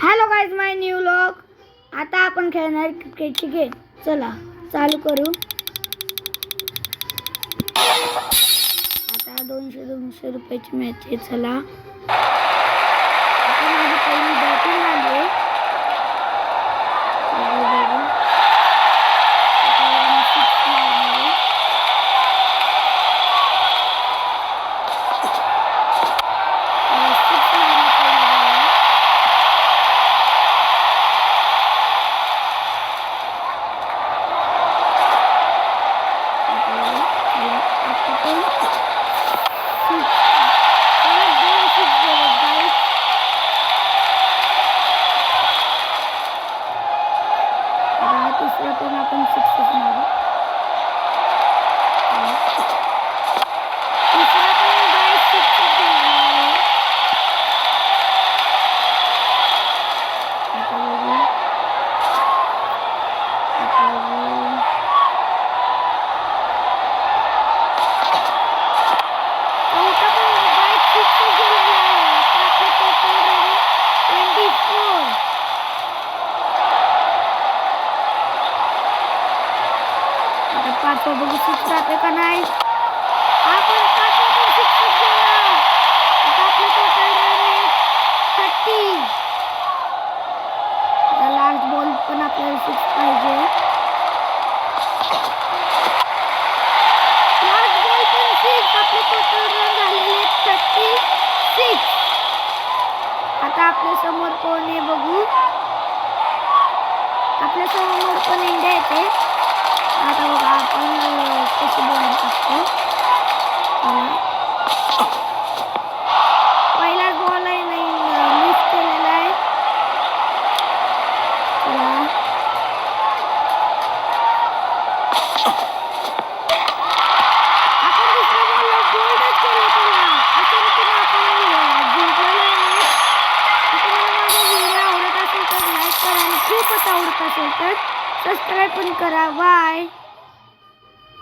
Hello guys, माय new vlog. आता आपण खेळणार क्रिकेटची गेम. चला चालू करू. आता 200 रुपयाची मॅच आहे. चला आता माझी पहिली बॅटिंग आली आहे. तिसरा पण आपण 6 मारू. तिसरा पण गाइस 6 गेला. आता बघू. चौथा पण गाइस 6 गेलेला आहे. आता टोटल रन 24. आता पाचवा बघू 6 जाते का नाही. आपण पाचवा पण 6 गेला. आता आपलं टोटल रन आहे 30. आता लास्ट बॉल पण आपल्याला 6 पाहिजे. लास्ट बॉल पण 6. आपले टोटल रन झालेले 36. आता आपल्या समोर कोण आहे बघू. आपल्या समोर पण इंडिया येते. आता बघा आपण कशी बॉलिंग करतो. पहिला बॉल आहे नाही मिस केलेला आहे. चला आपण दुसऱ्या बॉलला बोल्डच केला त्याला. अशा रीतीने आपण जिंकलेलो आहे. तुम्हाला माझा व्हिडिओ आवडत असेल तर लाईक करा आणि खूपच आवडत असेल तर सबस्क्राईब पण करा. बाय.